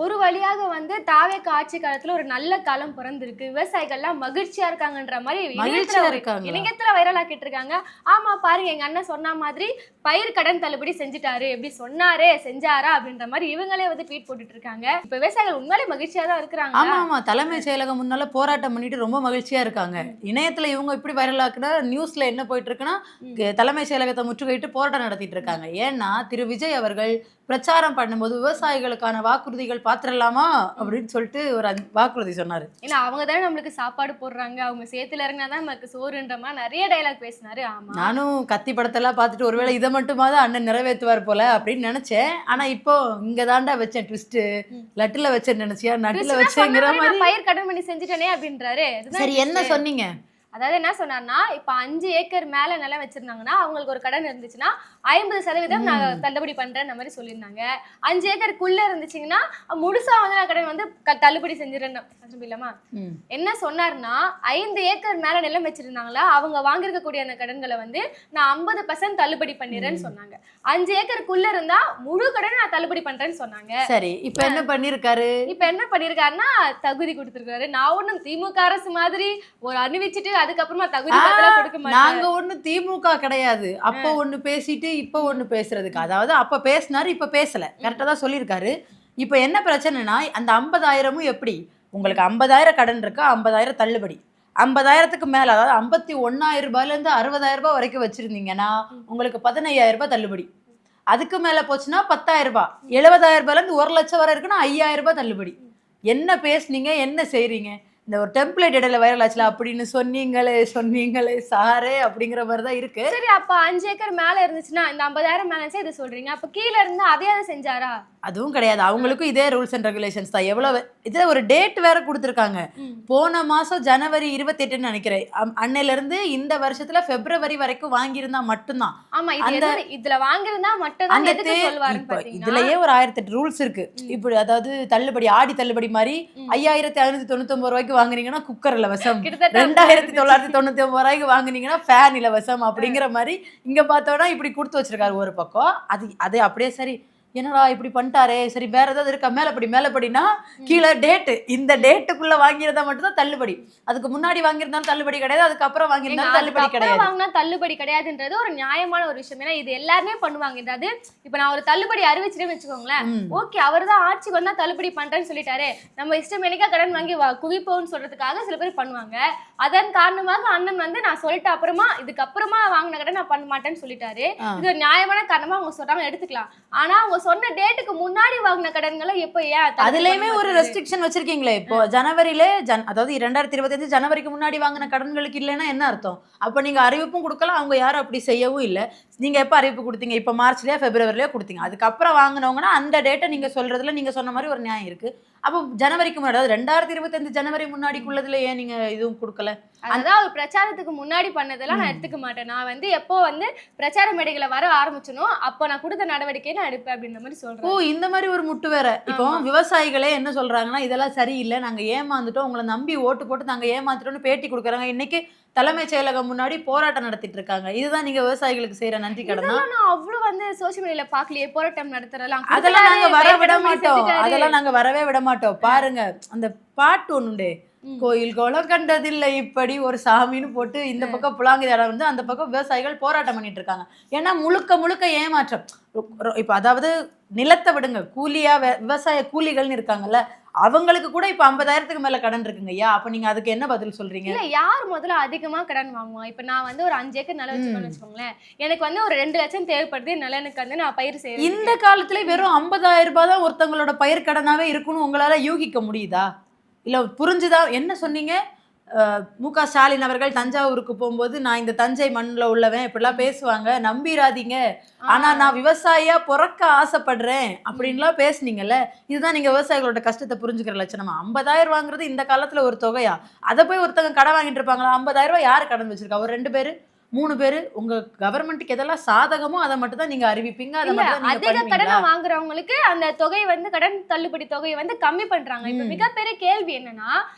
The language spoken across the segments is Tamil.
ஒரு வழியாக வந்து தாவேக ஆட்சி காலத்துல ஒரு நல்ல காலம் பிறந்திருக்கு, விவசாயிகள்லாம் மகிழ்ச்சியா இருக்காங்கன்ற மாதிரி இணையத்துல வைரல் ஆக்கிட்டு இருக்காங்க. ஆமா பாருங்க, எங்க அண்ணன் சொன்ன மாதிரி பயிர் கடன் தள்ளுபடி செஞ்சுட்டாரு, எப்படி சொன்னாரே செஞ்சாரா அப்படின்ற மாதிரி இவங்களே வந்து ட்வீட் போட்டுட்டு இருக்காங்க. இப்ப விவசாயிகள் உண்மையிலே மகிழ்ச்சியா தான் இருக்கிறாங்க. ஆமா ஆமா, தலைமைச் செயலகம் முன்னால போராட்டம் பண்ணிட்டு ரொம்ப மகிழ்ச்சியா இருக்காங்க. இணையத்துல இவங்க இப்படி வைரல் ஆக்குனா நியூஸ்ல என்ன போயிட்டு இருக்குன்னா, தலைமைச் செயலகத்தை முற்றுகையிட்டு போராட்டம் நடத்திட்டு இருக்காங்க. ஏன்னா திரு விஜய் அவர்கள் பிரச்சாரம் பண்ணும்போது விவசாயிகளுக்கான வாக்குறுதிகள் பாத்திரலாமா அப்படின்னு சொல்லிட்டு ஒரு வாக்குறுதி சொன்னாரு. ஏன்னா அவங்க தானே நம்மளுக்கு சாப்பாடு போடுறாங்க, அவங்க சேத்துல இறங்கினாதான் நமக்கு சோறுன்ற மாதிரி நிறைய டைலாக் பேசினாரு. ஆமா, நானும் கத்தி படத்தெல்லாம் பார்த்துட்டு ஒருவேளை இதை மட்டுமாவது அண்ணன் நிறைவேற்றுவார் போல அப்படின்னு நினைச்சேன். ஆனா இப்போ இங்க தாண்டா வச்சேன் ட்விஸ்ட், லட்டுல வச்சேன்னு நினைச்சியா நட்டுல வச்சேங்கிற மாதிரி பயிர் கடன் பண்ணி செஞ்சுட்டேனே அப்படின்றாரு. சரி, என்ன சொன்னீங்க? அதாவது என்ன சொன்னார்னா, இப்ப 5 ஏக்கர் மேல நிலம் வச்சிருந்தாங்கன்னா அவங்களுக்கு ஒரு கடன் இருந்துச்சுன்னா 50% நான் தள்ளுபடி பண்றேன் மாதிரி சொல்லியிருந்தாங்க. 5 ஏக்கருக்குள்ள இருந்துச்சுங்கன்னா முழுசா வந்து நான் கடன் வந்து தள்ளுபடி செஞ்சிடறேன் இல்லாமா. என்ன சொன்னார்னா, 5 ஏக்கர் மேல நிலம் வச்சிருந்தாங்களா அவங்க வாங்கிருக்கக்கூடிய அந்த கடன்களை வந்து நான் 50% தள்ளுபடி பண்ணிடுறேன்னு சொன்னாங்க. 5 ஏக்கருக்குள்ள இருந்தா முழு கடன் நான் தள்ளுபடி பண்றேன்னு சொன்னாங்க. சரி, இப்ப என்ன பண்ணிருக்காருன்னா தகுதி கொடுத்திருக்காரு. நான் ஒண்ணும் திமுக அரசு மாதிரி ஒரு அணிவிச்சிட்டு அதுக்கப்புறமா தகுதி கொடுக்க மாட்டாங்க. நாங்க ஒண்ணு திமுக கிடையாது. அப்ப ஒண்ணு பேசிட்டு இப்ப ஒண்ணு பேசுறதுக்கு, அதாவது அப்ப பேசினாரு இப்ப பேசல, கரெக்டா தான் சொல்லியிருக்காரு. இப்ப என்ன பிரச்சனைனா, அந்த 50,000 எப்படி உங்களுக்கு 50,000 கடன் இருக்கா, 50,000 தள்ளுபடி, 50,000க்கு மேல அதாவது 51,000 ரூபாயில இருந்து 60,000 ரூபாய் வரைக்கும் வச்சிருந்தீங்கன்னா உங்களுக்கு 15,000 ரூபாய் தள்ளுபடி. அதுக்கு மேல போச்சுன்னா 10,000 ரூபாய், 70,000 ரூபாயில இருந்து 1,00,000 வரை இருக்குன்னா 5,000 ரூபாய் தள்ளுபடி. என்ன பேசுனீங்க, என்ன செய்றீங்க? இந்த ஒரு டெம்ப்ளேட் இடையில வைரல் ஆச்சுல அப்படின்னு சொன்னீங்களே சாரே அப்படிங்கிற மாதிரி தான் இருக்கு. சரி, அப்ப 5 ஏக்கர் மேல இருந்துச்சுன்னா இந்த 50,000 மேல இது சொல்றீங்க, அப்ப கீழ இருந்து அதே செஞ்சாரா? அதுவும் கிடையாது. அவங்களுக்கும் இதே ரூல்ஸ் அண்ட் ரெகுலேஷன்ஸ் தான். எவ்வளவு இதுல ஒரு டேட் வேற கொடுத்துருக்காங்க. போன மாசம் ஜனவரி 28ன்னு நினைக்கிறேன், அன்னையில இருந்து இந்த வருஷத்துல பிப்ரவரி வரைக்கும் வாங்கியிருந்தா மட்டும்தான். ஆமா, இதுல வாங்கியிருந்தா மட்டும்தான் எதுக்கு சொல்வாரு பாத்தீங்கன்னா, இதுலயே ஒரு 1008 ரூல்ஸ் இருக்கு. இப்படி அதாவது தள்ளுபடி, ஆடி தள்ளுபடி மாதிரி 5,599 ரூபாய்க்கு வாங்குனீங்கன்னா குக்கர் இலவசம், 2,999 ரூபாய்க்கு வாங்குனீங்கன்னா ஃபேன் இலவசம் அப்படிங்கிற மாதிரி இங்க பார்த்தோம்னா இப்படி கொடுத்து வச்சிருக்காரு ஒரு பக்கம். அது அப்படியே சரி, என்னடா இப்படி பண்ணிட்டாரே, சரி வேற ஏதாவது இருக்கா, மேலப்படினா கீழே டேட்டு, இந்த டேட்டுக்குள்ள வாங்கியிருந்தா மட்டும்தான் தள்ளுபடி, அதுக்கு முன்னாடி வாங்கியிருந்தாலும் தள்ளுபடி கிடையாது, அதுக்கப்புறம் வாங்கியிருந்தாலும் தள்ளுபடி கிடையாது. வாங்கினா தள்ளுபடி கிடையாதுன்றது ஒரு நியாயமான ஒரு விஷயம். ஏன்னா இது எல்லாருமே பண்ணுவாங்க. அதாவது இப்ப நான் ஒரு தள்ளுபடி அறிவிச்சிட்டேன்னு வச்சுக்கோங்களேன், ஓகே அவர் தான் ஆட்சிக்கு வந்தா தள்ளுபடி பண்றேன்னு சொல்லிட்டாரு, நம்ம இஷ்டமேனிக்கா கடன் வாங்கி குவிப்போம்னு சொல்றதுக்காக சில பேர் பண்ணுவாங்க. அதன் காரணமாக அண்ணன் வந்து நான் சொல்லிட்டு இதுக்கப்புறமா வாங்கின கடன் நான் பண்ண மாட்டேன்னு சொல்லிட்டாரு. இது ஒரு நியாயமான காரணமா அவங்க சொல்றாங்க, எடுத்துக்கலாம். ஆனா அவங்க சொன்ன டேட்டுக்கு முன்னாடி வாங்கின கடன்களை எப்ப அதுலயுமே ஒரு ரெஸ்ட்ரிக்ஷன் வச்சிருக்கீங்களே. இப்போ ஜனவரியில அதாவது 2025 ஜனவரிக்கு முன்னாடி வாங்கின கடன்களுக்கு இல்லைன்னா என்ன அர்த்தம்? அப்ப நீங்க அறிவிப்பும் கொடுக்கலாம், அவங்க யாரும் அப்படி செய்யவும் இல்லை. நீங்க எப்ப அறிவிப்பு கொடுத்தீங்க? இப்ப மார்ச்லயோ பிப்ரவரிலயோ கொடுத்தீங்க. அதுக்கப்புறம் வாங்கினவங்கன்னா அந்த டேட்டை நீங்க சொல்றதுல நீங்க சொன்ன மாதிரி ஒரு நியாயம் இருக்கு. அப்போ ஜனவரிக்கு முன்னாடி, அதாவது 2025 ஜனவரி முன்னாடிக்குள்ளதுல ஏன் நீங்க இதுவும் கொடுக்கல? அதான் ஒரு பிரச்சாரத்துக்கு முன்னாடி பண்ணதெல்லாம் நான் எடுத்துக்க மாட்டேன். நான் வந்து எப்போ வந்து பிரச்சார மேடைகளை வர ஆரம்பிச்சனோ அப்போ நான் கொடுத்த நடவடிக்கையை நான் எடுப்பேன் அப்படின்ற மாதிரி சொல்றேன். ஓ, இந்த மாதிரி ஒரு முட்டு வேற. இப்போ விவசாயிகளே என்ன சொல்றாங்கன்னா, இதெல்லாம் சரியில்லை, நாங்க ஏமாந்துட்டோம், உங்களை நம்பி ஓட்டு போட்டு நாங்க ஏமாந்துட்டோம்னு பேட்டி கொடுக்குறாங்க. இன்னைக்கு தலைமைச் செயலகம் முன்னாடி போராட்டம் நடத்திட்டு இருக்காங்க. இதுதான் நீங்க விவசாயிகளுக்கு செய்யற நன்றி கடனா? நான் அவ்வளவு வந்து சோசியல் மீடியால பாக்கலையே, போராட்டம் நடத்துறலாம். அதெல்லாம் நாங்க வர விட மாட்டோம், அதெல்லாம் நாங்க வரவே விட மாட்டோம். பாருங்க, அந்த பாட்டு ஒண்ணுண்டே, கோயில் கோலம் கண்டதில்லை இப்படி ஒரு சாமின்னு போட்டு இந்த பக்கம் புலாங்கிதாரம் வந்து அந்த பக்கம் விவசாயிகள் போராட்டம் பண்ணிட்டு இருக்காங்க. ஏன்னா முழுக்க ஏமாற்றம். இப்ப அதாவது நிலத்தை விடுங்க, கூலியா விவசாய கூலிகள்னு இருக்காங்கல்ல, அவங்களுக்கு கூட இப்ப 50,000க்கு மேல கடன் இருக்குங்க ஐயா. அப்ப நீங்க அதுக்கு என்ன பதில் சொல்றீங்க? இல்ல, யார் முதல்ல அதிகமா கடன் வாங்குவா? இப்ப நான் வந்து ஒரு 5 ஏக்கர் நிலம் வச்சுக்கோன்னு வச்சுக்கோங்களேன், எனக்கு வந்து ஒரு 2 லட்சம் தேவைப்படுது நிலனுக்கு வந்து நான் பயிர் செய்யறேன். இந்த காலத்துல வெறும் 50,000 ரூபாய் தான் ஒருத்தவங்களோட பயிர் கடனாவே இருக்குன்னு உங்களால யூகிக்க முடியுதா? இல்ல புரிஞ்சுதா? என்ன சொன்னீங்க? மு.க. ஸ்டாலின் அவர்கள் தஞ்சாவூருக்கு போகும்போது நான் இந்த தஞ்சை மண்ணில் உள்ளவன் இப்படிலாம் பேசுவாங்க, நம்பிராதீங்க, ஆனா நான் விவசாயியா பிறக்க ஆசைப்படுறேன் அப்படின்லாம் பேசுனீங்கல்ல. இதுதான் நீங்க விவசாயிகளோட கஷ்டத்தை புரிஞ்சுக்கிற லட்சணமா? 50,000 வாங்குறது இந்த காலத்துல ஒரு தொகையா? அதை போய் ஒருத்தவங்க கடன் வாங்கிட்டு இருப்பாங்களா? 50,000 ரூபாய் யாரு கடன் வச்சிருக்கா? ஒரு 2 பேரு 3 பேரு உங்க கவர்மெண்ட்டுக்கு எதெல்லாம் சாதகமோ அதை மட்டும் தான் நீங்க அறிவிப்பீங்க, அதை இல்ல மட்டும் தான் நீங்க அதிக கடனை பண்ணுவீங்களா? வாங்குறவங்களுக்கு அந்த தொகை வந்து கடன் தள்ளுபடி தொகையை வந்து கம்மி பண்றாங்க. இப்ப ம். மிகப்பெரிய கேள்வி என்னன்னா,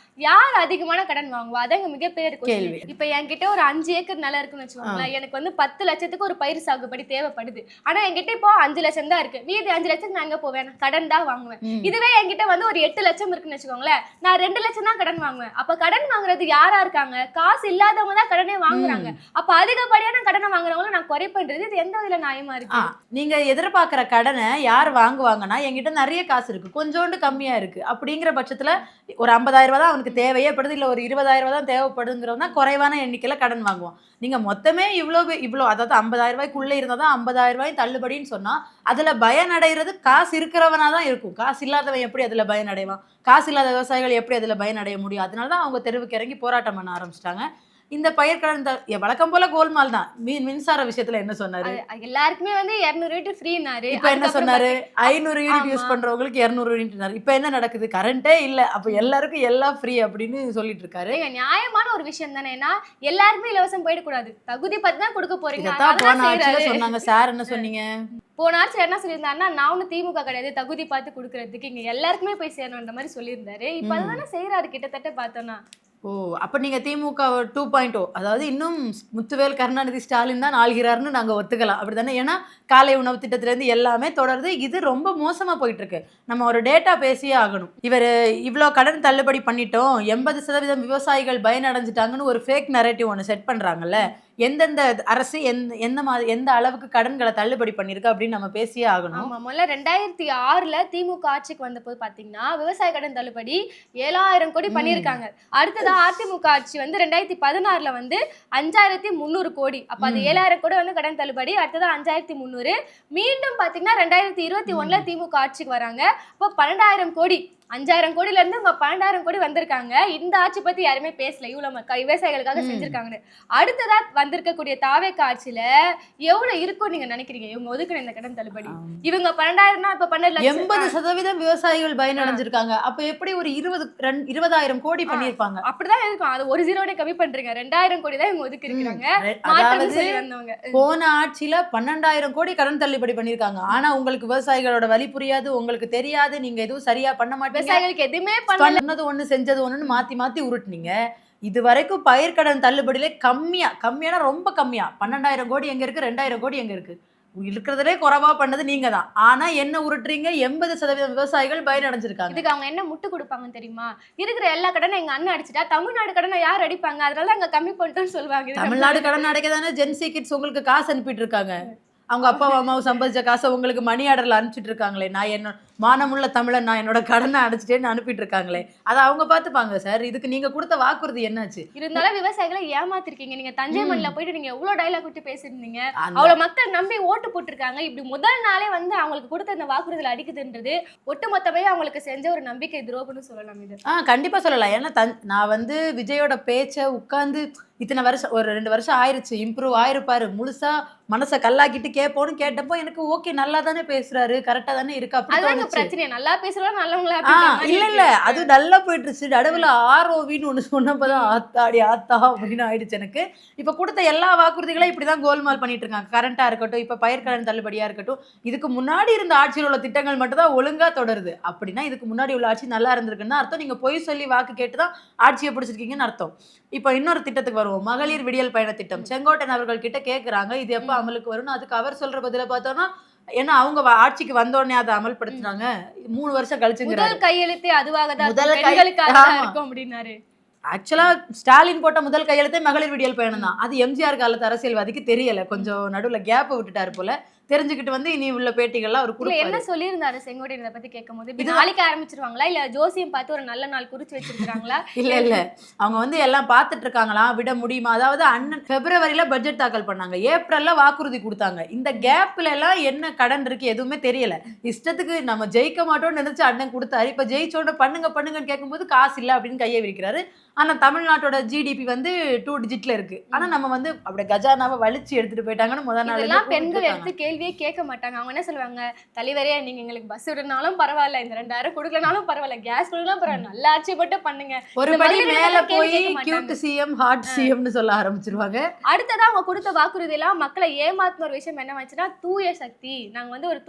யார் அதிகமான கடன் வாங்குவா? அதாங்க மிகப்பெரிய கேள்வி. கேள்வி. இப்ப என்கிட்ட ஒரு 5 ஏக்கர் நிலம் இருக்குன்னு வச்சுக்கோங்களேன். எனக்கு வந்து 10 லட்சத்துக்கு ஒரு பயிர் சாகுபடி தேவைப்படுது. ஆனா என்கிட்ட இப்போ 5 லட்சம் தான் இருக்கு. மீதி 5 லட்சத்துக்கு நான் எங்க போவேன்? நான் கடன் தான் வாங்குவேன். ம். இதுவே என்கிட்ட வந்து ஒரு 8 லட்சம் இருக்குன்னு வச்சுக்கோங்களேன். நான் 2 லட்சம் தான் கடன் வாங்குவேன். அப்ப கடன் வாங்குறது யாரா இருக்காங்க? காசு இல்லாதவங்க தான் கடனே வாங்குறாங்க. அப்ப அதிகப்படியான கடனை வாங்குறவங்கள நான் குறை பண்றது இது எந்த வகையில நியாயமா இருக்கு? நீங்க எதிர்பார்க்கிற கடனை யார் வாங்குவாங்கன்னா, என்கிட்ட நிறைய காசு இருக்கு, கொஞ்சோண்டு கம்மியா இருக்கு அப்படிங்கிற பட்சத்துல ஒரு 50,000 ரூபாய் தான் அவனுக்கு தேவையேப்படுது, இல்ல ஒரு 20,000 ரூபாய் தான் தேவைப்படுங்கிறவன் தான் குறைவான எண்ணிக்கையில கடன் வாங்குவான். நீங்க மொத்தமே இவ்வளோ அதாவது 50,000 ரூபாய்க்குள்ள இருந்தா தான் 50,000 ரூபாய் தள்ளுபடின்னு சொன்னா அதுல பயனடைகிறது காசு இருக்கிறவனா தான் இருக்கும். காசு இல்லாதவன் எப்படி அதுல பயனடைவான்? காசு இல்லாத விவசாயிகள் எப்படி அதுல பயனடைய முடியும்? அதனால தான் அவங்க தெருவுக்கு இறங்கி போராட்டம் பண்ண ஆரம்பிச்சிட்டாங்க. இந்த பயிர்க்கடன் வழக்கம் போல கோல்மால் தான். மின்சார விஷயத்துல என்ன சொன்னாரு? எல்லாருக்குமே வந்து 200 யூனிட் ஃப்ரீனாரு. இப்ப என்ன சொன்னாரு? 500 யூனிட் யூஸ் பண்றவங்களுக்கு 200 யூனிட். இப்ப என்ன நடக்குது? கரண்டே இல்ல, அப்ப எல்லாருக்கும் எல்லாம் ஃப்ரீ அப்படின்னு சொல்லிட்டு இருக்காரு. நியாயமான ஒரு விஷயம் தானே. ஏன்னா எல்லாருக்குமே இலவசம் போயிடக்கூடாது. தகுதி பார்த்து தான் கொடுக்க போறீங்க. இதைத்தான் அதெல்லாம் போன ஆட்சியில செய்றாரு. சொன்னாங்க. சார் என்ன சொன்னீங்க? போன ஆட்சியில் என்ன சொல்லியிருந்தாருன்னா, நான் ஒன்னும் திமுக கிடையாது, தகுதி பார்த்து கொடுக்கறதுக்கு இங்க எல்லாருக்குமே போய் சேரணுன்ற மாதிரி சொல்லியிருந்தாரு. இப்ப அதுதானே செய்யறாரு கிட்டத்தட்ட பார்த்தோம்னா. ஓ, அப்ப நீங்க திமுக 2.0, அதாவது இன்னும் முத்துவேல் கருணாநிதி ஸ்டாலின் தான் ஆள்கிறாருன்னு நாங்க ஒத்துக்கலாம், அப்படித்தானே? ஏன்னா காலை உணவு திட்டத்துல இருந்து எல்லாமே தொடருது. இது ரொம்ப மோசமா போயிட்டு இருக்கு. நம்ம ஒரு டேட்டா பேசியே ஆகணும். இவர் இவ்வளோ கடன் தள்ளுபடி பண்ணிட்டோம், 80% விவசாயிகள் பயனடைஞ்சிட்டாங்கன்னு ஒரு ஃபேக் நரேட்டிவ் ஒன்று செட் பண்றாங்கல்ல. எந்தெந்த அரசு எந்த அளவுக்கு கடன்களை தள்ளுபடி பண்ணிருக்கு அப்படின்னு நம்ம பேசியே ஆகணும். ஆமா, முதல்ல 2006ல திமுக ஆட்சிக்கு வந்தபோது பாத்தீங்கன்னா விவசாய கடன் தள்ளுபடி 7,000 கோடி பண்ணியிருக்காங்க. அடுத்ததா அதிமுக ஆட்சி வந்து 2016ல வந்து 5,300 கோடி. அப்ப அது 7,000 கோடி வந்து கடன் தள்ளுபடி. அடுத்ததா 5,300. மீண்டும் பாத்தீங்கன்னா 2021ல திமுக ஆட்சிக்கு வராங்க. அப்போ 12,000 கோடி. 5,000 கோடியில இருந்து 12,000 கோடி வந்திருக்காங்க. இந்த ஆட்சி பத்தி யாருமே பேசல, இவ்வளவு விவசாயிகளுக்காக செஞ்சிருக்காங்கன்னு. அடுத்ததா வந்திருக்கக்கூடிய தாவேக ஆட்சியில எவ்வளவு இருக்கும் நீங்க நினைக்கிறீங்க இவங்க ஒதுக்குன இந்த கடன் தள்ளுபடி? இவங்க 12,000னா இப்ப 12,00,000. 80% விவசாயிகள் பயனடைஞ்சிருக்காங்க. அப்ப எப்படி ஒரு 20,000 கோடி பண்ணிருப்பாங்க? அப்படிதான் இருக்கும். அது ஒரு ஜீரோட கம்மி பண்றீங்க. 2,000 கோடி தான் இவங்க ஒதுக்கி இருக்காங்க. மாற்றம் சொல்லி வந்தவங்க போன ஆட்சியில 12,000 கோடி கடன் தள்ளுபடி பண்ணிருக்காங்க. ஆனா உங்களுக்கு விவசாயிகளோட வலி புரியாது, உங்களுக்கு தெரியாது, நீங்க எதுவும் சரியா பண்ண மாட்டீங்க, விவசாயிகளுக்கு எதுவுமே பண்ணது ஒண்ணு செஞ்சது ஒண்ணுன்னு மாத்தி மாத்தி உருட்டுனீங்க. இது வரைக்கும் பயிர்க்கடன் தள்ளுபடியில கம்மியான ரொம்ப கம்மியா 12,000 கோடி எங்க இருக்கு, 2,000 கோடி எங்க இருக்கு? இருக்கிறதுலே குறைவா பண்ணது நீங்க தான். ஆனா என்ன உருட்டுறீங்க? 80% விவசாயிகள் பயனடைஞ்சிருக்காங்க. இதுக்கு அவங்க என்ன முட்டு கொடுப்பாங்கன்னு தெரியுமா? இருக்கிற எல்லா கடனும் எங்க அண்ணன் அடிச்சுட்டா தமிழ்நாடு கடனை யார் அடிப்பாங்க? அதனால அங்க கம்மி பண்ணிட்டோம்னு சொல்லுவாங்க. தமிழ்நாடு கடன் அடைக்க தானே ஜென்சி கிட்ஸ் உங்களுக்கு காசு அனுப்பிட்டு இருக்காங்க. அவங்க அப்பா அம்மாவும் சம்பாதிச்ச காசை உங்களுக்கு மணி ஆர்டர்ல அனுப்பிச்சிட்டு இருக்காங்களே. நான் என்ன மானமுள்ள தமிழன், நான் என்னோட கடனை அடைச்சிட்டேன்னு அனுப்பிட்டு இருக்காங்களே. அதை அவங்க பார்த்துப்பாங்க சார். இதுக்கு நீங்க கொடுத்த வாக்குறுதி என்னாச்சு? இருந்தாலும் விவசாயிகளை ஏமாத்திருக்கீங்க. நீங்க தஞ்சை மண்ணில போயிட்டு நீங்க எவ்வளவு டைலாக் விட்டு பேசிருந்தீங்க. அவ்வளவு மக்கள் நம்பி ஓட்டு போட்டிருக்காங்க. இப்படி முதல் நாளே வந்து அவங்களுக்கு கொடுத்த இந்த வாக்குறுதியில் அடிக்குதுன்றது ஒட்டுமொத்தமே அவங்களுக்கு செஞ்ச ஒரு நம்பிக்கை துரோகம்னு சொல்லலாம். இது கண்டிப்பா சொல்லலாம். ஏன்னா நான் வந்து விஜயோட பேச்சை உட்கார்ந்து இத்தனை வருஷம், ஒரு 2 வருஷம் ஆயிருச்சு, இம்ப்ரூவ் ஆயிருப்பாரு, முழுசா மனசை கல்லாக்கிட்டு கேட்போன்னு கேட்டப்போ எனக்கு ஓகே, நல்லா தானே பேசுறாரு, கரெக்டா தானே இருக்கு அப்படி பிரச்சனை. நல்லா பேசுறோம் நல்லவங்களா? இல்ல அது நல்லா போயிட்டுருச்சு. நடுவுல ஆர்ஓவின்னு ஒண்ணு சொன்னப்பதான் ஆத்தாடி ஆத்தா அப்படின்னு ஆயிடுச்சு எனக்கு. இப்ப கொடுத்த எல்லா வாக்குறுதிகளும் இப்படிதான் கோல்மால் பண்ணிட்டு இருக்காங்க. கரண்டா இருக்கட்டும், இப்ப பயிர்க்கடன் தள்ளுபடியா இருக்கட்டும். இதுக்கு முன்னாடி இருந்த ஆட்சியில் உள்ள திட்டங்கள் மட்டும் தான் ஒழுங்கா தொடருது. அப்படின்னா இதுக்கு முன்னாடி உள்ள ஆட்சி நல்லா இருந்திருக்குன்னு அர்த்தம். நீங்க பொய் சொல்லி வாக்கு கேட்டுதான் ஆட்சியை பிடிச்சிருக்கீங்கன்னு அர்த்தம். இப்ப இன்னொரு திட்டத்துக்கு வருவோம். மகளிர் விடியல் பயண திட்டம். செங்கோட்டையன் அவர்கள் கிட்ட கேக்குறாங்க இது எப்ப அமலுக்கு வரும்னு. அதுக்கு அவர் சொல்ற பதில பார்த்தோம்னா, ஏன்னா அவங்க ஆட்சிக்கு வந்த உடனே அதை அமல்படுத்தினாங்க, 3 வருஷம் கழிச்சுங்கிறாரு. முதல் கையெழுத்தே அதுவாக தான் இருக்கும் அப்படின்னாரு. ஆக்சுவலா ஸ்டாலின் போட்ட முதல் கையெழுத்தே மகளிர் விடியல் பயணம் தான். அது எம்ஜிஆர் காலத்து அரசியல்வாதிக்கு தெரியல, கொஞ்சம் நடுவுல கேப் விட்டுட்டாரு போல. தெரிஞ்சுக்கிட்டு வந்து இனி உள்ள பேட்டிகள்லாம் அவர் கொடுப்பாரு. என்ன சொல்லியிருந்தாரு செங்கோட்டையன் இதை பத்தி கேட்கும்போது? இது நாளைக்கு ஆரம்பிச்சிருவாங்களா இல்ல ஜோசியம் பார்த்து ஒரு நல்ல நாள் குறிச்சு வச்சிருக்காங்களா? இல்ல அவங்க வந்து எல்லாம் பார்த்துட்டு இருக்காங்களா, விட முடியுமா? அதாவது அண்ணன் பிப்ரவரியில பட்ஜெட் தாக்கல் பண்ணாங்க, ஏப்ரல்ல வாக்குறுதி கொடுத்தாங்க. இந்த கேப்ல எல்லாம் என்ன கடன் இருக்கு எதுவுமே தெரியல. இஷ்டத்துக்கு நம்ம ஜெயிக்க மாட்டோம்னு நினைச்சு அண்ணன் கொடுத்தாரு. இப்ப ஜெயிச்சோட பண்ணுங்கன்னு கேட்கும்போது காசு இல்ல அப்படின்னு கையை விரிக்கிறாரு. ஆனா தமிழ்நாட்டோட ஜிடிபி வந்து 2 டிஜிட்ல இருக்கு. ஆனா நம்ம வந்து அப்படியே கஜானாவை வலிச்சு எடுத்துட்டு போயிட்டாங்கன்னு முதல் நாள் பெண்கள் எடுத்து கேள்வி கேள்வியே கேட்க மாட்டாங்க. அவங்க என்ன சொல்லுவாங்க, தலைவரே நீங்க எங்களுக்கு பஸ் விடனாலும் பரவாயில்ல, இந்த 2000 கொடுக்கலனாலும் பரவாயில்ல, கேஸ் கொடுக்கலாம் பரவாயில்ல, நல்ல ஆட்சி மட்டும் பண்ணுங்க. ஒரு படி மேல போய் கியூட் சிஎம் ஹாட் சிஎம்னு சொல்ல ஆரம்பிச்சிருவாங்க. அடுத்ததா அவங்க கொடுத்த வாக்குறுதி எல்லாம் மக்களை ஏமாத்துன ஒரு விஷயம் என்ன வந்துச்சுன்னா, தூய சக்தி. நாங்க வந்து ஒரு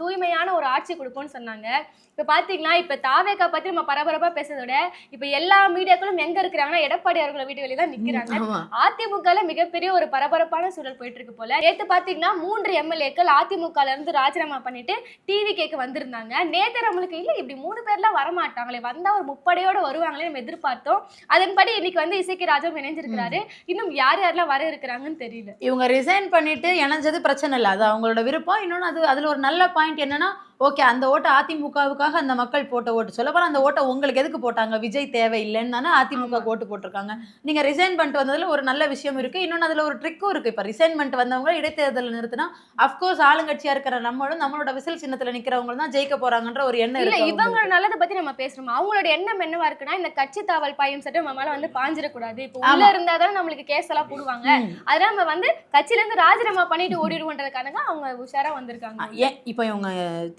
தூய்மையான ஒரு ஆட்சி கொடுப்போம்னு சொன்னாங்க. இப்ப பாத்தீங்களா, இப்ப தாவேகா பத்தி நம்ம பரபரப்பா பேசுறத விட இப்ப எல்லா மீடியாக்களும் எங்க இருக்கிறாங்கன்னா எடப்பாடி அவர்கள் வீட்டு வெளியே தான் நிக்கிறாங்க. அதிமுகல மிகப்பெரிய ஒரு பரபரப்பான சூழல் போயிட்டு இருக்கு போல. நேத்து பாத்தீங்கன்னா 3 எம்எல்ஏக்கள் அதிமுகல இருந்து ராஜினாமா பண்ணிட்டு டிவி கேட்க வந்திருந்தாங்க. நேத்து நம்மளுக்கு இல்ல இப்படி 3 பேர்லாம் வரமாட்டாங்களே, வந்தா ஒரு முப்படையோட வருவாங்களே நம்ம எதிர்பார்த்தோம். அதன்படி இன்னைக்கு வந்து இசக்கி ராஜாவும் இணைஞ்சிருக்கிறாரு. இன்னும் யார் யாரெல்லாம் வர இருக்கிறாங்கன்னு தெரியல. இவங்க ரிசைன் பண்ணிட்டு இணைஞ்சது பிரச்சனை இல்லை, அது அவங்களோட விருப்பம். இன்னொன்னு அதுல ஒரு நல்ல பாயிண்ட் என்னன்னா, ஓகே அந்த ஓட்டு அதிமுகவுக்காக அந்த மக்கள் போட்ட ஓட்டு, சொல்ல போனா அந்த ஓட்டை உங்களுக்கு எதுக்கு போட்டாங்க, விஜய் தேவையில்லைன்னு தானே அதிமுக ஓட்டு போட்டிருக்காங்க. நீங்க ரிசைன் பண்ணிட்டு வந்ததுல ஒரு நல்ல விஷயம் இருக்கு. இன்னொன்னு அதுல ஒரு ட்ரிக்கும் இருக்கு. இப்ப ரிசைன் பண்ணிட்டு வந்தவங்க இடைத்தேர்தல் நிறுத்தினா அப்கோர்ஸ் ஆளுங்கட்சியா இருக்கிற நம்மளோட விசில் சின்னத்துல நிக்கிறவங்க தான் ஜெயிக்க போறாங்கன்ற ஒரு எண்ணம் இல்ல. இருக்கு. இவங்க நல்லதை பத்தி நம்ம பேசுறோம். அவங்களோட எண்ணம் என்னவா இருக்குன்னா, இந்த கட்சி தாவல் பாயும் சட்டம் நம்ம மேல வந்து பாஞ்சிடக்கூடாது. இப்ப உள்ள இருந்தாதான் நம்மளுக்கு கேஸ் எல்லாம் போடுவாங்க. அதனால நம்ம வந்து கட்சியில இருந்து ராஜினாமா பண்ணிட்டு ஓடிடுவோன்றதுக்காக அவங்க உஷாரா வந்திருக்காங்க. இப்ப இவங்க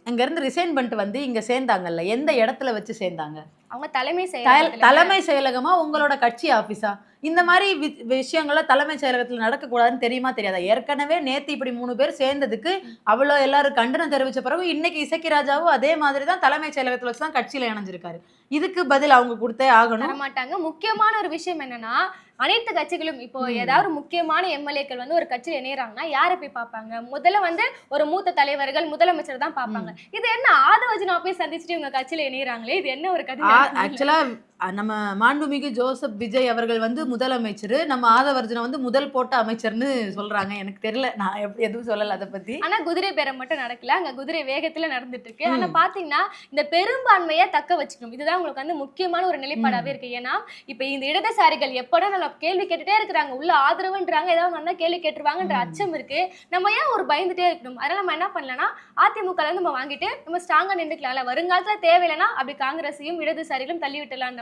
அங்க இருந்து ரிசைன் பண்ணிட்டு வந்து இங்க சேர்ந்தாங்கல்ல, எந்த இடத்துல வச்சு சேர்ந்தாங்க? அவங்க தலைமை செயலகமா உங்களோட கட்சி ஆபீஸா? இந்த மாதிரி விஷயங்கள தலைமை செயலகத்துல நடக்க கூடாதுன்னு தெரியுமா தெரியாதா? ஏற்கனவே நேத்து இப்படி 3 பேர் சேர்ந்ததுக்கு அவ்வளோ எல்லாரும் கண்டனம் தெரிவிச்ச பிறகு இன்னைக்கு இசக்கி ராஜாவும் அதே மாதிரி தான் தலைமை செயலகத்துல வச்சு தான் கட்சியில இணைஞ்சிருக்காரு. இதுக்கு பதில் அவங்க கொடுத்தே ஆகணும். மாட்டாங்க. முக்கியமான ஒரு விஷயம் என்னன்னா, அனைத்து கட்சிகளும் இப்போ ஏதாவது முக்கியமான எம்எல்ஏக்கள் வந்து ஒரு கட்சியில் இணையறாங்கன்னா யாரை போய் பார்ப்பாங்க? முதல்ல வந்து ஒரு மூத்த தலைவர்கள், முதலமைச்சர் தான் பார்ப்பாங்க. இது என்ன ஆதவர்ஜுனா போய் சந்திச்சுட்டு இவங்க கட்சியில இணையறாங்களே, இது என்ன ஒரு கதை? ஆக்சுவலா நம்ம மாண்புமிகு ஜோசப் விஜய் அவர்கள் வந்து முதலமைச்சர், நம்ம ஆதவர்ஜுனா வந்து முதல் போட்ட அமைச்சர்னு சொல்றாங்க. எனக்கு தெரியல, நான் எதுவும் சொல்லல அதை பத்தி. ஆனா குதிரை பேரம் மட்டும் நடக்கல, அங்க குதிரை வேகத்துல நடந்துட்டு இருக்கு. ஆனா பாத்தீங்கன்னா இந்த பெரும்பான்மையை தக்க வச்சுக்கணும், இதுதான் உங்களுக்கு வந்து முக்கியமான ஒரு நிலைப்பாடாவே இருக்கு. ஏன்னா இப்ப இந்த இடதுசாரிகள் எப்படா நம்ம கேள்வி கேட்டுட்டே இருக்கிறாங்க, உள்ள ஆதரவுன்றாங்க, ஏதாவது வந்தா கேள்வி கேட்டுருவாங்கன்ற அச்சம் இருக்கு. நம்ம ஏன் ஒரு பயந்துட்டே இருக்கணும்? அதனால நம்ம என்ன பண்ணலன்னா, அதிமுக நம்ம வாங்கிட்டு நம்ம ஸ்ட்ராங்கா நின்றுக்கலாம்ல. வருங்காலத்துல தேவையில்லைன்னா அப்படி காங்கிரஸையும் இடதுசாரிகளும் தள்ளி விட்டலாம்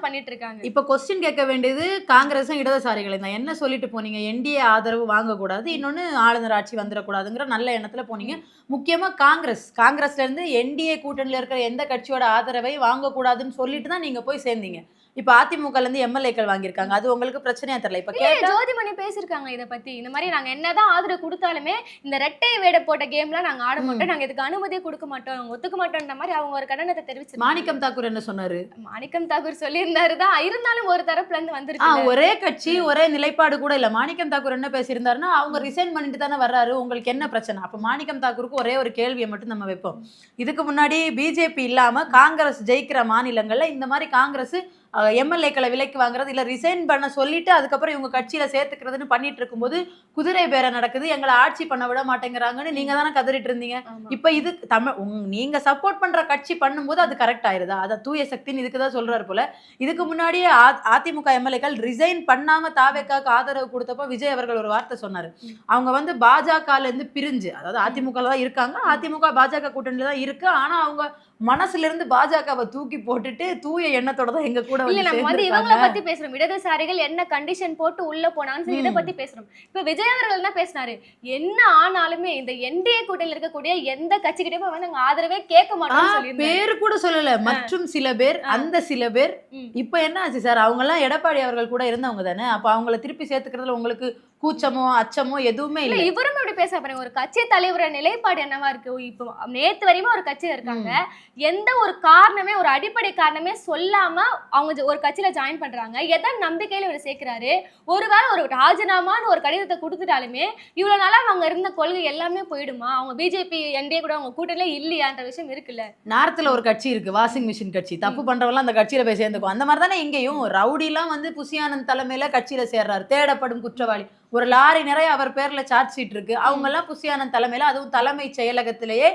பண்ணிட்டு இருக்காங்க. இப்ப கொஸ்டின் கேட்க வேண்டியது காங்கிரஸும் இடதுசாரிகள் தான். என்ன சொல்லிட்டு போனீங்க? என்டிஏ ஆதரவு வாங்கக்கூடாது, இன்னொன்னு ஆளுநர் ஆட்சி வந்துடக்கூடாதுங்கிற நல்ல எண்ணத்துல போனீங்க. முக்கியமா காங்கிரஸ்ல இருந்து என்டிஏ கூட்டணியில இருக்கிற எந்த கட்சியோட ஆதரவை வாங்கக்கூடாதுன்னு சொல்லிட்டு தான் நீங்க போய் சேர்ந்தீங்க. இப்ப அதிமுகல இருந்து எம்எல்ஏக்கள் வாங்கியிருக்காங்க, அது உங்களுக்கு பிரச்சனையா தெரியல? இப்ப ஜோதிமணி பேசிருக்காங்க இத பத்தி. இந்த மாதிரி நாங்க என்னதான் ஆதரவு கொடுத்தாலுமே இந்த ரெட்டை வேட போட்ட கேம்ல நாங்க ஆட மாட்டோம், நாங்க இதுக்கு அனுமதியை கொடுக்க மாட்டோம், ஒத்துக்க மாட்டோம்ன்ற மாதிரி அவங்க ஒரு கடனத்தை தெரிவிச்சு. மாணிக்கம் தாக்கூர் என்ன சொன்னாரு? மாணிக்கம் தாக்கூர் சொல்லியிருந்தாரு தான், இருந்தாலும் ஒரு தரப்புல இருந்து வந்துருக்கு. ஒரே கட்சி ஒரே நிலைப்பாடு கூட இல்ல. மாணிக்கம் தாக்கூர் என்ன பேசியிருந்தாருன்னா, அவங்க ரிசைன் பண்ணிட்டு தானே வர்றாரு, உங்களுக்கு என்ன பிரச்சனை? அப்ப மாணிக்கம் தாக்கூருக்கு ஒரே ஒரு கேள்வியை மட்டும் நம்ம வைப்போம். இதுக்கு முன்னாடி பிஜேபி இல்லாம காங்கிரஸ் ஜெயிக்கிற மாநிலங்கள்ல இந்த மாதிரி காங்கிரஸ் எம்எல்ஏக்களை விலைக்கு வாங்குறது இல்ல ரிசைன் பண்ண சொல்லிட்டு அதுக்கப்புறம் இவங்க கட்சியில சேர்த்துக்கிறதுன்னு பண்ணிட்டு இருக்கும்போது குதிரை பேரம் நடக்குது, எங்களை ஆட்சி பண்ண விட மாட்டேங்கிறாங்கன்னு நீங்க தானே கதறிட்டு இருந்தீங்க. இப்ப இது நீங்க சப்போர்ட் பண்ற கட்சி பண்ணும்போது அது கரெக்ட் ஆயிருதா? அதை தூய சக்தின்னு இதுக்குதான் சொல்றாரு போல. இதுக்கு முன்னாடியே அதிமுக எம்எல்ஏக்கள் ரிசைன் பண்ணாம தாவேக்காக்கு ஆதரவு கொடுத்தப்போ விஜய் அவர்கள் ஒரு வார்த்தை சொன்னாரு. அவங்க வந்து பாஜகல இருந்து பிரிஞ்சு, அதாவது அதிமுக தான் இருக்காங்க, அதிமுக பாஜக கூட்டணியில தான் இருக்கு, ஆனா அவங்க மனசுல இருந்து பாஜகவை தூக்கி போட்டுட்டு தூய எண்ணத்தோட தான் எங்க கூட இல்ல. நம்ம வந்து இவங்கள பத்தி பேசுறோம், இடதுசாரிகள் என்ன கண்டிஷன் போட்டு உள்ள போனாங்கன்னு இதை பத்தி பேசுறோம். இப்ப விஜய் அவர்கள் என்ன பேசினாரு, என்ன ஆனாலுமே இந்த என்டிஏ கூட்டணியில் இருக்கக்கூடிய எந்த கட்சிக்கிட்டே வந்து நாங்க ஆதரவே கேட்க மாட்டோம்னு சொல்லியிருந்தாரு. பேரு கூட சொல்லல, மற்றும் சில பேர், அந்த சில பேர். இப்ப என்ன ஆச்சு சார்? அவங்க எல்லாம் எடப்பாடி அவர்கள் கூட இருந்தவங்க தானே, அப்ப அவங்கள திருப்பி சேர்த்துக்கிறதுல உங்களுக்கு கூச்சமோ அச்சமோ எதுவுமே இல்ல. இவரும் இப்படி பேச பாருங்க, ஒரு கட்சி தலைவரோட நிலைப்பாடு என்னவா இருக்கு? இப்போ நேத்து வரையுமே ஒரு கட்சியில இருக்காங்க, எந்த ஒரு காரணமே, ஒரு அடிப்படை காரணமே சொல்லாம அவங்க ஒரு கட்சியில ஜாயின் பண்றாங்க. எதன் நம்பிக்கையில இவர் சேர்க்கிறாரு? ஒருவேளை ஒரு ராஜினாமான்னு ஒரு கடிதத்தை கொடுத்துட்டாலுமே இவ்வளவு நாளா அவங்க இருந்த கொள்கை எல்லாமே போயிடுமா? அவங்க பிஜேபி என்டிஏ கூட அவங்க கூட்டணியில இல்லையான்ற விஷயம் இருக்குல்ல. நார்த்ல ஒரு கட்சி இருக்கு, வாஷிங் மிஷின் கட்சி. தப்பு பண்றவங்க அந்த கட்சியில போய் சேர்ந்துக்கும். அந்த மாதிரி தானே இங்கேயும் ரவுடி எல்லாம் வந்து புசியானந்த் தலைமையில கட்சியில சேர்றாரு, தேடப்படும் குற்றவாளி. ஒரு லாரி நிறைய அவர் பேர்ல சார்ஜ் ஷீட் இருக்கு, அவங்க எல்லாம் புசியானந்த் தலைமையில, அதுவும் தலைமை செயலகத்திலேயே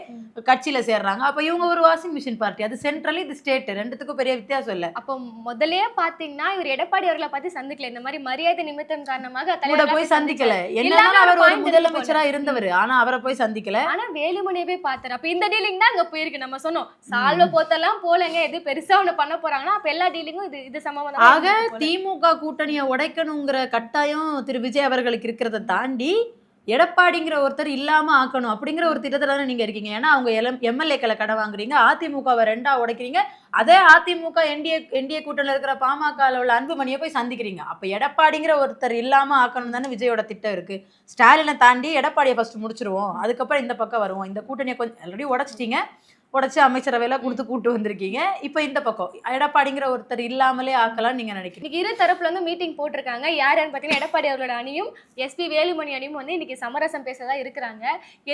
கட்சியில சேர்றாங்க. அப்ப இவங்க ஒரு வாஷிங் மிஷின் பார்ட்டி, அது சென்ட்ரல், இது ஸ்டேட், ரெண்டுத்துக்கும் பெரிய வித்தியாசம் இல்ல. அப்போ முதலே பாத்தீங்கன்னா இவர் எடப்பாடி அவர்களை பத்தி சந்திக்கல, இந்த மாதிரி மரியாதை நிமித்தம் காரணமாக கூட போய் சந்திக்கல. என்னன்னா அவர் ஒரு முதலமைச்சரா இருந்தவர், ஆனா அவரை போய் சந்திக்கல. ஆனா வேலுமணியை போய் பார்த்தாரு. அப்ப இந்த டீலிங் தான் அங்க போயிருக்கு. நம்ம சொன்னோம் சால்வ போத்தெல்லாம் போலங்க, எது பெருசா ஒண்ணு பண்ண போறாங்கன்னா அப்ப எல்லா டீலிங்கும் இது சம்பந்தமா. ஆக திமுக கூட்டணியை உடைக்கணுங்கிற கட்டாயம் திரு விஜய் அவர்களுக்கு இருக்கிறத தாண்டி எடப்பாடிங்கிற ஒருத்தர் இல்லாம ஆக்கணும் அப்படிங்கிற ஒரு திட்டத்துல தானே நீங்க இருக்கீங்க. ஏன்னா அவங்க எம்எல்ஏக்களை கடன் வாங்குறீங்க, அதிமுகவை 2ஆ உடைக்கிறீங்க. அதே அதிமுக என்டிஏ கூட்டணியில் இருக்கிற பாமகவில் உள்ள அன்புமணியை போய் சந்திக்கிறீங்க. அப்ப எடப்பாடிங்கிற ஒருத்தர் இல்லாம ஆக்கணும் தானே விஜயோட திட்டம் இருக்கு. ஸ்டாலினை தாண்டி எடப்பாடியை ஃபர்ஸ்ட் முடிச்சிருவோம், அதுக்கப்புறம் இந்த பக்கம் வருவோம். இந்த கூட்டணியை கொஞ்சம் ஆல்ரெடி உடைச்சிட்டீங்க, உடைச்சு அமைச்சரவையில கூட்டு வந்திருக்கீங்க. இப்ப இந்த பக்கம் எடப்பாடிங்கிற ஒருத்தர் இல்லாமலே ஆக்கலாம் நீங்க நினைக்கிறீங்க. இன்னைக்கு இரு தரப்புல வந்து மீட்டிங் போட்டிருக்காங்க. யாருன்னு பாத்தீங்கன்னா எடப்பாடி அவர்களோட அணியும் எஸ்பி வேலுமணி அணியும் வந்து இன்னைக்கு சமரசம் பேசதான் இருக்கிறாங்க.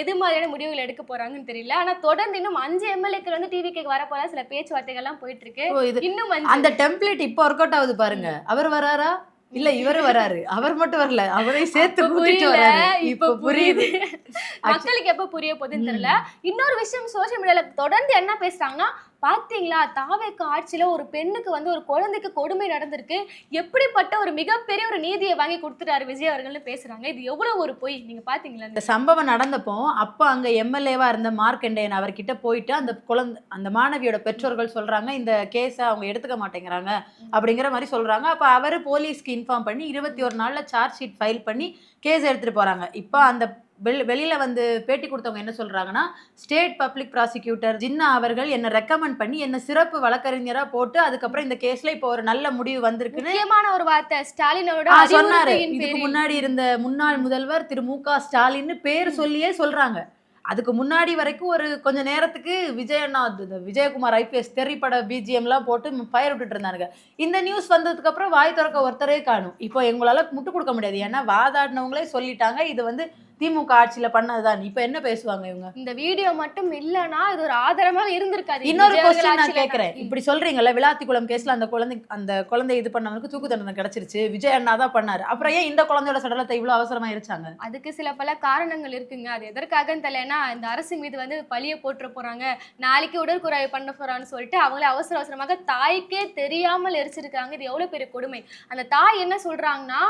எது மாதிரியான முடிவுகள் எடுக்க போறாங்கன்னு தெரியல. ஆனா தொடர்ந்து இன்னும் 5 எம்எல்ஏக்கள் வந்து டிவிக்கு வரப்போதா சில பேச்சுவார்த்தைகள் எல்லாம் போயிட்டு இருக்கு. இன்னும் அந்த டெம்ப்ளேட் இப்ப ஒர்க் அவுட் ஆகுது பாருங்க. அவர் வராரா இல்ல இவரு வராரு, அவர் மட்டும் வரல, அவரை சேர்த்து கூட்டிட்டு வராரு. இப்ப புரியுது. மக்களுக்கு எப்ப புரிய போகுதுன்னு தெரியல. இன்னொரு விஷயம் சோசியல் மீடியால தொடர்ந்து என்ன பேசுறாங்கன்னா, பாத்தீங்களா தாவேக ஆட்சியில ஒரு பெண்ணுக்கு வந்து ஒரு குழந்தைக்கு கொடுமை நடந்திருக்கு, எப்படிப்பட்ட ஒரு மிகப்பெரிய ஒரு நீதியை வாங்கி கொடுத்துட்டாரு விஜய் அவர்கள்னு பேசுறாங்க. இது எவ்வளவு ஒரு பொய் நீங்க பாத்தீங்களா? இந்த சம்பவம் நடந்தப்போ அப்ப அங்க எம்எல்ஏவா இருந்த மார்க்கண்டேயன் அவர்கிட்ட போயிட்டு அந்த மாணவியோட பெற்றோர்கள் சொல்றாங்க இந்த கேஸ அவங்க எடுத்துக்க மாட்டேங்கிறாங்க அப்படிங்கிற மாதிரி சொல்றாங்க. அப்ப அவரு போலீஸ்க்கு இன்ஃபார்ம் பண்ணி 21 நாள்ல சார்ஜ் ஷீட் ஃபைல் பண்ணி கேஸ் எடுத்துட்டு போறாங்க. இப்ப அந்த வெளியில வந்து பேட்டி கொடுத்தவங்க என்ன சொல்றாங்கன்னா, ஸ்டேட் பப்ளிக் ப்ராசிக்யூட்டர் ஜின்னா அவர்கள் என்ன ரெக்கமெண்ட் பண்ணி என்ன சிறப்பு வழக்கறிஞரா போட்டு அதுக்கப்புறம் இந்த கேஸ்ல இப்போ ஒரு நல்ல முடிவு வந்திருக்குன்னு முக்கியமான ஒரு வார்த்தை ஸ்டாலின் சொன்னாரு. இதுக்கு முன்னாடி இருந்த முன்னாள் முதல்வர் திரு மு.க. ஸ்டாலின் பேர் சொல்லியே சொல்றாங்க. அதுக்கு முன்னாடி வரைக்கும் ஒரு கொஞ்ச நேரத்துக்கு விஜயகுமார் ஐபிஎஸ் திரைப்பட பிஜிஎம்லாம் போட்டு ஃபயர் விட்டுட்டு இருந்தாங்க. இந்த நியூஸ் வந்ததுக்கு அப்புறம் வாய் திறக்க ஒருத்தரே காணும். இப்போ எங்களால முட்டு கொடுக்க முடியாது, ஏன்னா வாதாடினவங்களே சொல்லிட்டாங்க இது வந்து திமுக ஆட்சியில பண்ணதுதான். இப்ப என்ன பேசுவாங்க இவங்க? இந்த வீடியோ மட்டும் இல்லனா இது ஒரு ஆதாரமா இருந்திருக்காது. இன்னொரு क्वेश्चन நான் கேக்குறேன். இப்படி சொல்றீங்கல்ல, விளாத்திக்குளம் கேஸ்ல அந்த குழந்தை இது பண்ணவனுக்கு தூக்கு தண்டனை கிடைச்சிருச்சு, விஜய் அண்ணா தான் பண்ணாரு, அப்புறம் ஏன் இந்த குழந்தையோட சடலத்தை இவ்வளவு அவசரமா எரிச்சாங்க? அதுக்கு சில பல காரணங்கள் இருக்குங்க. அது எதற்காகன்னு தெரியலனா இந்த அரசு மீது வந்து பழிய போட்டுற போறாங்க, நாளைக்கு உடற்குறாய்வு பண்ண போறான்னு சொல்லிட்டு அவங்களே அவசரமாக தாய்க்கே தெரியாமல் எரிச்சிருக்காங்க. இது எவ்வளவு பெரிய கொடுமை. அந்த தாய் என்ன சொல்றாங்கன்னா,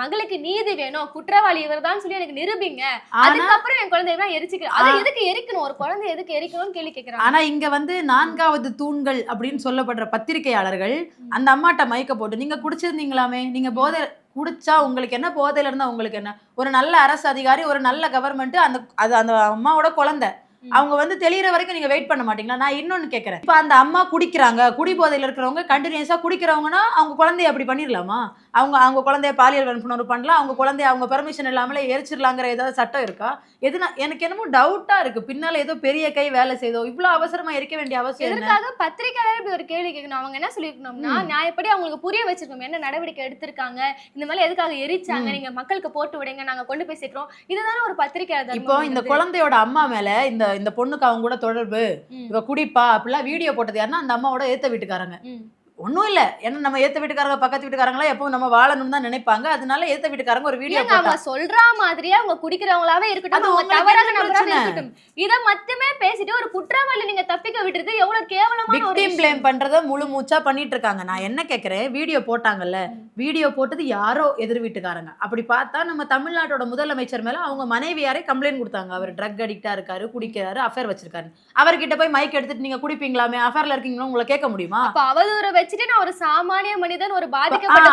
மகளுக்கு நீதி வேணும், குற்றவாளி இவர்தான் சொல்லி எனக்கு நிரூபிங்க, அதுக்கப்புறம் என் குழந்தைய எரிச்சுக்கிறேன். அது எதுக்கு எரிக்கணும், ஒரு குழந்தை எதுக்கு எரிக்கணும்னு கேள்வி கேட்கறாங்க. ஆனா இங்க வந்து 4வது தூண்கள் அப்படின்னு சொல்லப்படுற பத்திரிகையாளர்கள் அந்த அம்மாட்ட மயக்க போட்டு நீங்க குடிச்சிருந்தீங்களாமே, நீங்க போதை குடிச்சா உங்களுக்கு என்ன, போதையில இருந்தா உங்களுக்கு என்ன, ஒரு நல்ல அரசு அதிகாரி ஒரு நல்ல கவர்மெண்ட் அந்த அம்மாவோட குழந்தை அவங்க வந்து தெளிகிற வரைக்கும் நீங்க வெயிட் பண்ண மாட்டீங்களா? நான் இன்னொன்னு கேட்கறேன். இப்ப அந்த அம்மா குடிக்கிறாங்க, குடி போதையில இருக்கிறவங்க கண்டினியூஸா குடிக்கிறவங்கன்னா அவங்க குழந்தைய அப்படி பண்ணிடலாமா? அவங்க குழந்தைய பாலியல் வன்புணர்வு பண்ணலாம், அவங்க குழந்தைய அவங்க பெர்மிஷன் இல்லாமலே எரிச்சிடலாங்கிற ஏதாவது சட்டம் இருக்கா? எனக்கு என்னமோ டவுட்டா இருக்கு. பின்னால ஏதோ பெரிய கை வேலை செய்தோ, இவ்வளவு அவசரமா எரிக்க வேண்டிய அவசியம் எதற்காக? பத்திரிகையாளர் இப்படி ஒரு கேள்வி கேட்கணும். அவங்க என்ன சொல்லிருக்கணும்னா, நியாயப்படி அவங்களுக்கு புரிய வச்சிருக்கணும் என்ன நடவடிக்கை எடுத்திருக்காங்க, இந்த மாதிரி எதுக்காக எரிச்சாங்க, நீங்க மக்களுக்கு போட்டு விடுங்க, நாங்க கொண்டு போய் சேர்க்கிறோம். இதுதானே ஒரு பத்திரிகையாளர். இப்போ இந்த குழந்தையோட அம்மா மேல இந்த பொண்ணுக்கு அவங்க கூட தொடர்பு, இவ குடிப்பா அப்படிலாம் வீடியோ போட்டது யாருன்னா அந்த அம்மாவோட ஏத்த வீட்டுக்காரங்க. ஒன்னும் இல்ல, ஏன்னா நம்ம ஏத்த வீட்டுக்காரங்க பக்கத்து வீட்டுக்காரங்களா எப்பவும் நம்ம வாழணும்னு தான் நினைப்பாங்க. அதனால ஏத்த வீட்டுக்காரங்க ஒரு வீடியோ போட்டா சொல்ற மாதிரியே அவங்க குடிக்கிறவங்களாவே இருக்கட்டும், அவங்க தவறான நபராவே இருக்கட்டும், இத மட்டுமே பேசிட்டு ஒரு குற்றவாளி நீங்க தப்பிக்க விட்டுறது எவ்வளவு கேவலமான ஒரு விக்டிம் ப்ளேம் பண்றத முழு மூச்சா பண்ணிட்டு இருக்காங்க. நான் என்ன கேக்குறேன், வீடியோ போட்டாங்கல்ல, வீடியோ போட்டது யாரோ எதிர் வீட்டுக்காரங்க. அப்படி பார்த்தா நம்ம தமிழ்நாட்டோட முதலமைச்சர் மேல அவங்க மனைவியாரே கம்ப்ளைண்ட் கொடுத்தாங்க. அவர் ட்ரக் அடிக்டா இருக்காரு, குடிக்கிறாரு, அஃபேர் வச்சிருக்காரு. அவர்கிட்ட போய் மைக் எடுத்துட்டு நீங்க குடிப்பீங்களாமே, அஃபேர்ல இருக்கீங்களா உங்களை கேட்க முடியுமா? அப்ப அவதூற வச்சுட்டு நான் ஒரு சாமானிய மனிதன், ஒரு பாதிக்கப்பட்ட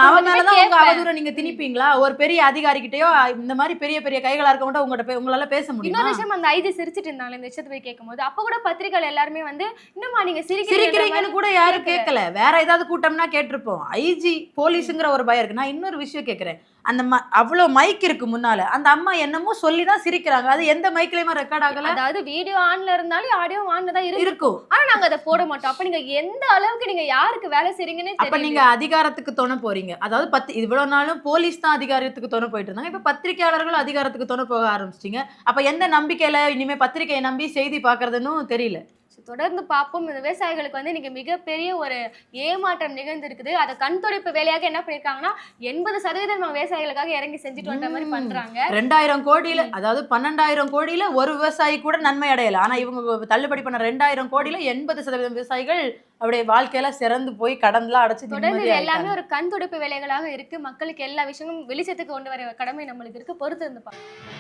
அவதூற நீங்க திணிப்பீங்களா? ஒரு பெரிய அதிகாரி கிட்டயோ இந்த மாதிரி பெரிய பெரிய கைகளா இருக்க மட்டும் உங்களால பேச முடியும்? இன்னொரு விஷயம், அந்த ஐஜி சிரிச்சிட்டு இருந்தாங்க இந்த விஷயத்தை போய் கேட்கும்போது, அப்ப கூட பத்திரிகையாளர் எல்லாருமே வந்து இன்னுமா நீங்க சிரிக்கிறீங்கன்னு கூட யாரும் கேட்கல. வேற ஏதாவது கூட்டம்னா கேட்டிருப்போம். ஐஜி போலீஸுங்கிற ஒரு பயம் இருக்கு. நான் இன்னொரு விஷயம் கேட்கிறேன், அந்த அவ்வளவு மைக் இருக்கு முன்னால, அந்த அம்மா என்னமோ சொல்லிதான் சிரிக்கிறாங்க. அது எந்த மைக்லயுமே ரெக்கார்ட் ஆகல. அதாவது வீடியோ ஆன்ல இருந்தாலும் ஆடியோ ஆன்ல தான் இருக்கும், ஆனா நாங்க அதை போட மாட்டோம். அப்ப நீங்க எந்த அளவுக்கு நீங்க யாருக்கு வேலை செய்றீங்கன்னு அப்ப நீங்க அதிகாரத்துக்கு துணை போறீங்க. அதாவது இவ்வளவு நாளும் போலீஸ் தான் அதிகாரத்துக்கு துணை போயிட்டு இருந்தாங்க, இப்ப பத்திரிகையாளர்கள் அதிகாரத்துக்கு துணை போக ஆரம்பிச்சிட்டீங்க. அப்ப எந்த நம்பிக்கையில இனிமே பத்திரிகையை நம்பி செய்தி பாக்குறதுன்னு தெரியல. தொடர்ந்து பார்ப்போம். இந்த விவசாயிகளுக்கு வந்து இன்னைக்கு மிகப்பெரிய ஒரு ஏமாற்றம் நிகழ்ந்திருக்குது. அதை கண் துடைப்பு வேலையாக என்ன பண்ணிருக்காங்கன்னா 80% விவசாயிகளுக்காக இறங்கி செஞ்சுட்டு வந்த மாதிரி பண்றாங்க. 2000 கோடியில, அதாவது 12,000 கோடியில ஒரு விவசாயி கூட நன்மை அடையல. ஆனா இவங்க தள்ளுபடி பண்ண 2000 கோடியில 80% விவசாயிகள் அப்படியே வாழ்க்கையில சிறந்து போய் கடன்லாம் அடைச்சு. தொடர்ந்து எல்லாமே ஒரு கண் துடைப்பு வேலைகளாக இருக்கு. மக்களுக்கு எல்லா விஷயமும் வெளிச்சத்துக்கு கொண்டு வர கடமை நம்மளுக்கு இருக்கு. பொறுத்து இருந்து பார்க்கலாம்.